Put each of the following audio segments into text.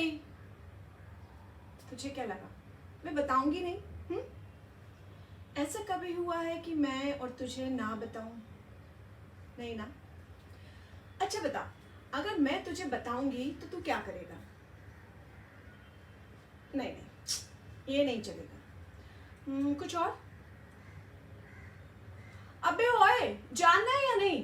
सही। तुझे क्या लगा मैं बताऊंगी नहीं? ऐसा कभी हुआ है कि मैं और तुझे ना बताऊं? नहीं ना। अच्छा बता, अगर मैं तुझे बताऊंगी तो तू क्या करेगा? नहीं नहीं, ये नहीं चलेगा। कुछ और? अबे ओए, जानना है या नहीं?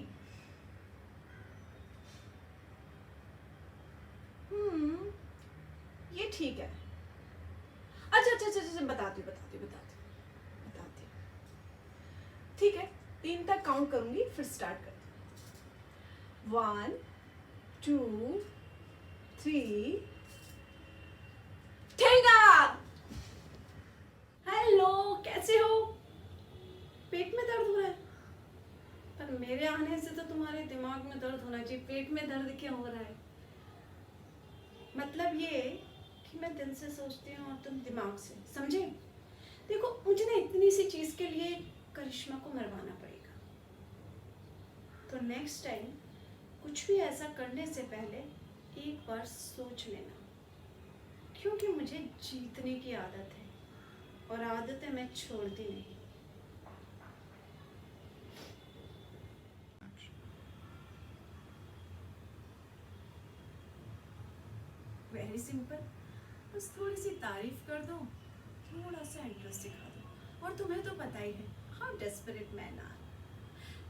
ये ठीक है। अच्छा अच्छा अच्छा अच्छा, बताती। ठीक है, 3 तक काउंट करूंगी, फिर स्टार्ट करते हैं। 1 2 3। ठेंगा। हेलो, कैसे हो? पेट में दर्द हो रहा है? पर मेरे आने से तो तुम्हारे दिमाग में दर्द होना चाहिए, पेट में दर्द क्यों हो रहा है? मतलब ये कि मैं दिल से सोचती हूँ और तुम दिमाग से, समझे? देखो, मुझे ना इतनी सी चीज के लिए करिश्मा को मरवाना पड़ेगा। तो नेक्स्ट टाइम कुछ भी ऐसा करने से पहले एक बार सोच लेना, क्योंकि मुझे जीतने की आदत है और आदतें मैं छोड़ती नहीं। वेरी सिंपल, बस थोड़ी सी तारीफ कर दो, थोड़ा सा इंटरेस्ट दिखा दो, और तुम्हें तो पता ही है हाउ डेस्परेट मैन आर।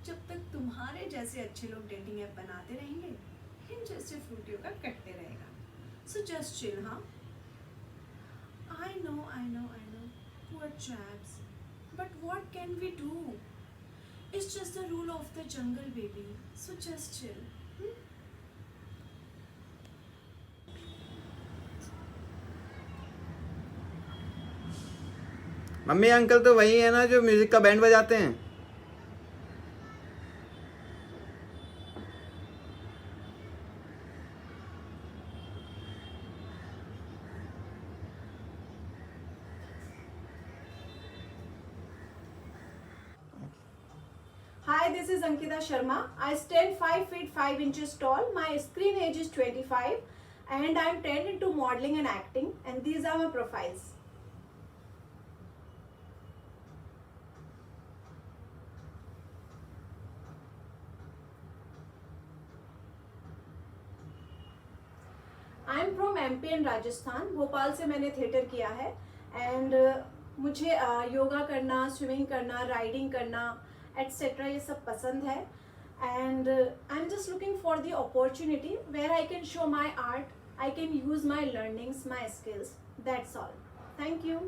जब तक तुम्हारे जैसे अच्छे लोग डेटिंग ऐप बनाते रहेंगे, इन जैसे फ्रूटियों का कटते रहेगा। सो जस्ट चिल, हाँ? I know, poor chaps. But what can we do? It's just the rule of the jungle, baby. So just chill. Mummy uncle तो वही है ना जो म्यूजिक का बैंड बजाते हैं। Hi, this is Ankita Sharma. I stand 5 feet 5 inches tall. My screen age is 25, and I am trained into modeling and acting. And these are my profiles. I am from MP and Rajasthan. Bhopal से मैंने theatre किया है, and मुझे योगा करना, swimming करना, riding करना etcetera ये सब पसंद है। And I am just looking for the opportunity where I can show my art, I can use my learnings, my skills. That's all. Thank you.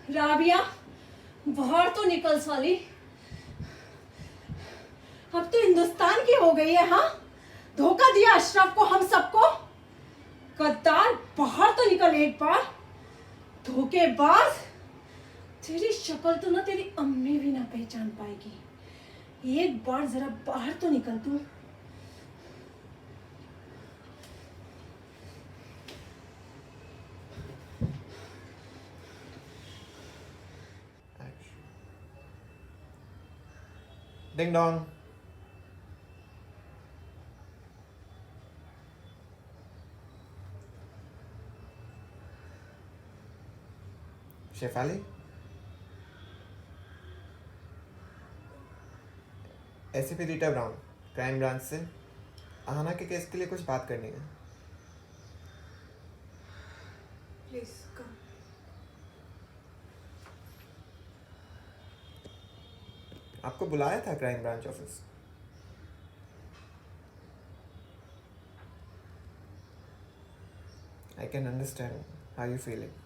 Rabia, बाहर तो निकल साली। अब तो हिंदुस्तान की हो गई है, हाँ? धोखा दिया अशरफ को, हम सबको। गद्दार, बाहर तो निकल एक बार। धोखेबाज, तेरी शक्ल तो ना तेरी अम्मी भी ना पहचान पाएगी। एक बार जरा बाहर तो निकल तू। Ding dong. Shefali, ACP Rita Brown, crime branch से। आहना के केस के लिए कुछ बात करनी है। Please come. आपको बुलाया था crime branch office. I can understand how you feeling.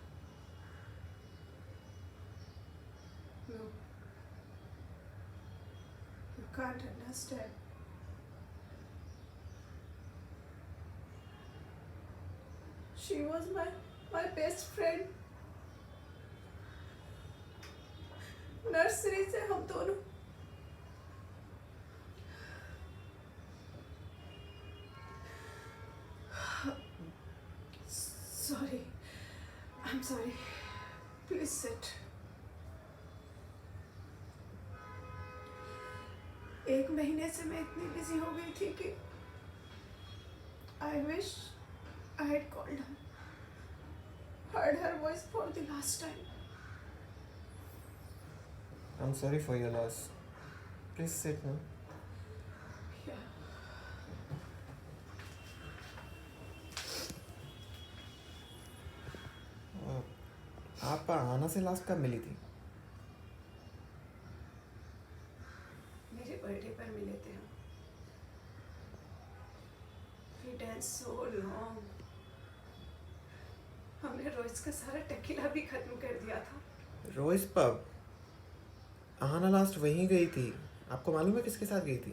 No, you can't understand. She was my best friend. Nursery से हम दोनों sorry. Please sit. एक महीने से मैं इतनी बिजी हो गई थी कि I wish I had called her, heard her voice for the last time. I'm sorry for your loss. Please sit now. Yeah. आप आना से लास्ट कब मिली थी? मेरे बर्थडे पर मिले थे हम. We danced so long. हमने रोज का सारा टकीला भी खत्म कर दिया था. Royce pub? आना लास्ट वहीं गई थी. आपको मालूम है किसके साथ गई थी?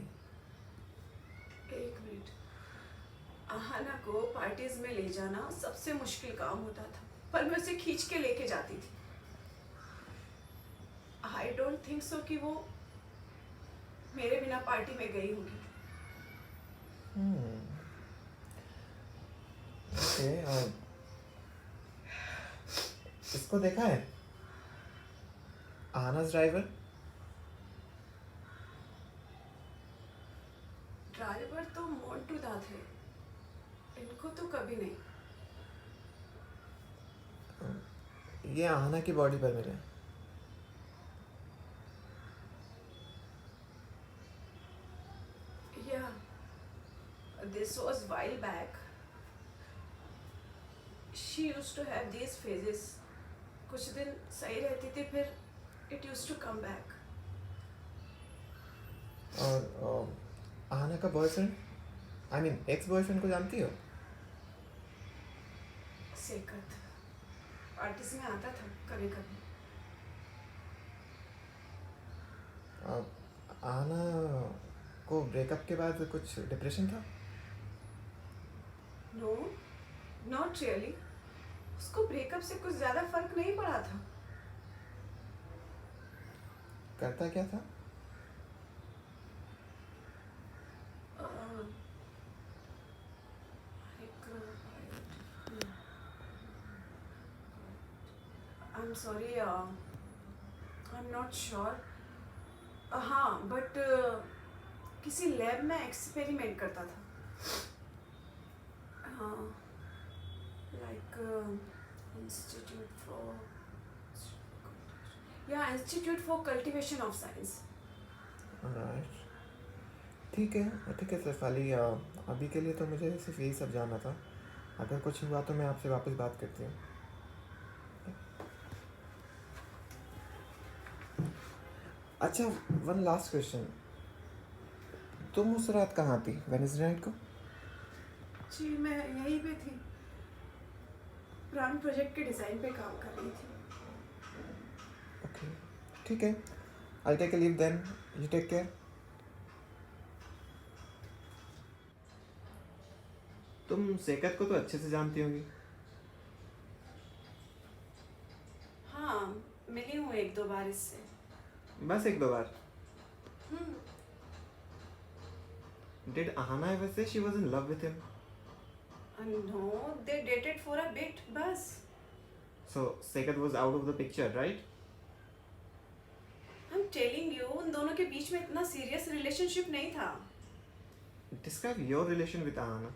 एक मिनट. आहाना को पार्टीज में ले जाना सबसे मुश्किल काम होता था, पर मैं उसे खींच के लेके जाती थी. आई डोंट थिंक सो कि वो मेरे बिना पार्टी में गई होगी. ओके. इसको देखा है? आना's ड्राइवर? ड्राइवर तो मोंटू दा थे, इनको तो कभी नहीं. ये आना की बॉडी पर मिले. Yeah, this was while back. She used to have these phases. कुछ दिन सही रहती थी, फिर it used to come back. और आना का boyfriend, I mean ex boyfriend को जानती हो? सेकत पार्टीज में आता था कभी कभी. आना को ब्रेकअप के बाद कुछ डिप्रेशन था? No, not really. उसको ब्रेकअप से कुछ ज्यादा फर्क नहीं पड़ा था. करता क्या था? I'm sorry, I'm not sure. हाँ, but किसी लैब में एक्सपेरिमेंट करता था. हाँ, like Institute for Cultivation of Science. Alright. ठीक है सैफाली. अभी के लिए तो मुझे सिर्फ यही सब जानना था. अगर कुछ हुआ तो मैं आपसे वापस बात करती हूँ. अच्छा, वन लास्ट क्वेश्चन. तुम उस रात कहाँ थी, वेडनेसडे नाइट को? जी, मैं यहीं पे थी. ब्रांड प्रोजेक्ट के डिज़ाइन पे काम कर रही थी. ओके, ठीक है. I take a leave then. You take care. तुम सेकत को तो अच्छे से जानती होंगी. हाँ, मिली हूँ एक दो बार इससे. बस एक दो बार? Did Ahana ever say she was in love with him? No, they dated for a bit, बस. So Sekat was out of the picture, right? I'm telling you, उन दोनों के बीच में इतना सीरियस रिलेशनशिप नहीं था. Describe your relation with Ahana.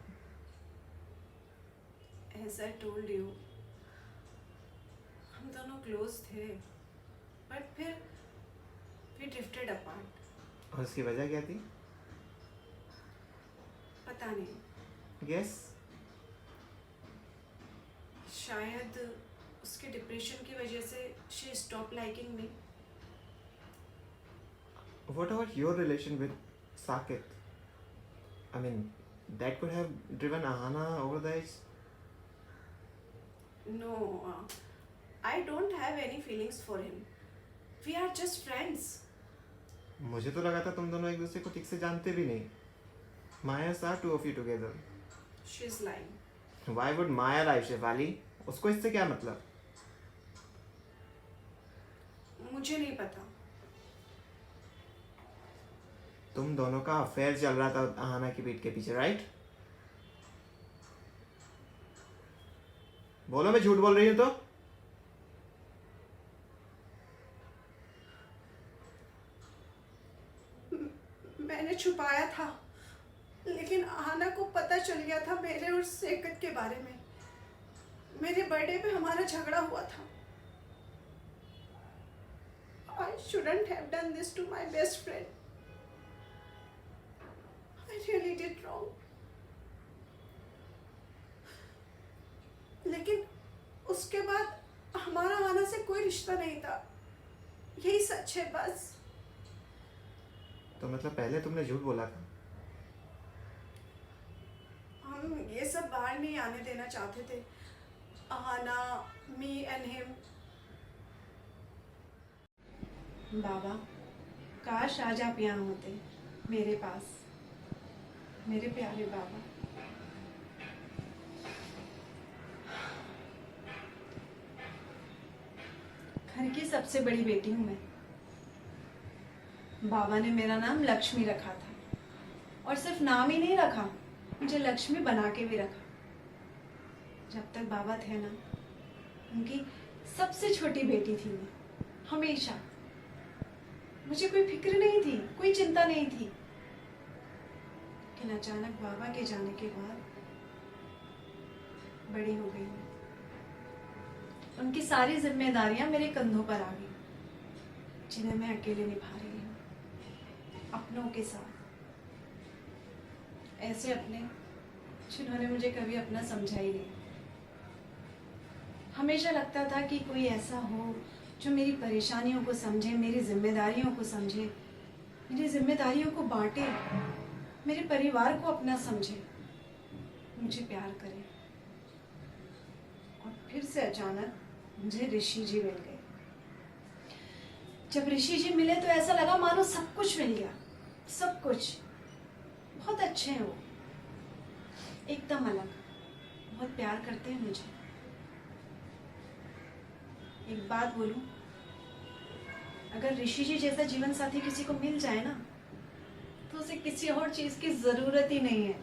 As I told you, हम दोनों क्लोज थे, बट फिर we drifted apart. और उसकी वजह क्या थी? पता नहीं. Guess. शायद उसके डिप्रेशन की वजह से she stopped liking me. What about your relation with Saket? I mean, that could have driven Ahana over the edge. No, I don't have any feelings for him. We are just friends. मुझे तो लगा था तुम दोनों एक दूसरे को ठीक से जानते भी नहीं. Maya saw two of you together. She's lying. Why would Maya lie, Shefali? उसको इससे क्या मतलब? मुझे नहीं पता. तुम दोनों का अफेयर चल रहा था आहाना की पीठ के पीछे, राइट? बोलो, मैं झूठ बोल रही हूँ तो? छुपाया था, लेकिन आना को पता चल गया था मेरे और सेकत के बारे में। मेरे बर्थडे पे हमारा झगड़ा हुआ था। I shouldn't have done this to my best friend. I really did wrong. लेकिन उसके बाद हमारा आना से कोई रिश्ता नहीं था। यही सच है बस। तो मतलब पहले तुमने झूठ बोला था? हम ये सब बाहर नहीं आने देना चाहते थे। आना, मी एंड हिम। बाबा, काश आज आप यहाँ होते मेरे पास, मेरे प्यारे बाबा। घर की सबसे बड़ी बेटी हूँ मैं। बाबा ने मेरा नाम लक्ष्मी रखा था, और सिर्फ नाम ही नहीं रखा, मुझे लक्ष्मी बना के भी रखा। जब तक बाबा थे ना, उनकी सबसे छोटी बेटी थी मैं। हमेशा मुझे कोई फिक्र नहीं थी, कोई चिंता नहीं थी। लेकिन अचानक बाबा के जाने के बाद बड़ी हो गई मैं। उनकी सारी जिम्मेदारियां मेरे कंधों पर आ गई, जिन्हें मैं अकेले निभा रही हूँ, अपनों के साथ। ऐसे अपने जिन्होंने मुझे कभी अपना समझा ही नहीं। हमेशा लगता था कि कोई ऐसा हो जो मेरी परेशानियों को समझे, मेरी जिम्मेदारियों को समझे, मेरी जिम्मेदारियों को बांटे, मेरे परिवार को अपना समझे, मुझे प्यार करे। और फिर से अचानक मुझे ऋषि जी मिल गए। जब ऋषि जी मिले तो ऐसा लगा मानो सब कुछ मिल गया, सब कुछ। बहुत अच्छे हैं वो, एकदम अलग, बहुत प्यार करते हैं मुझे। एक बात बोलूं, अगर ऋषि जी जैसा जीवन साथी किसी को मिल जाए ना, तो उसे किसी और चीज की जरूरत ही नहीं है।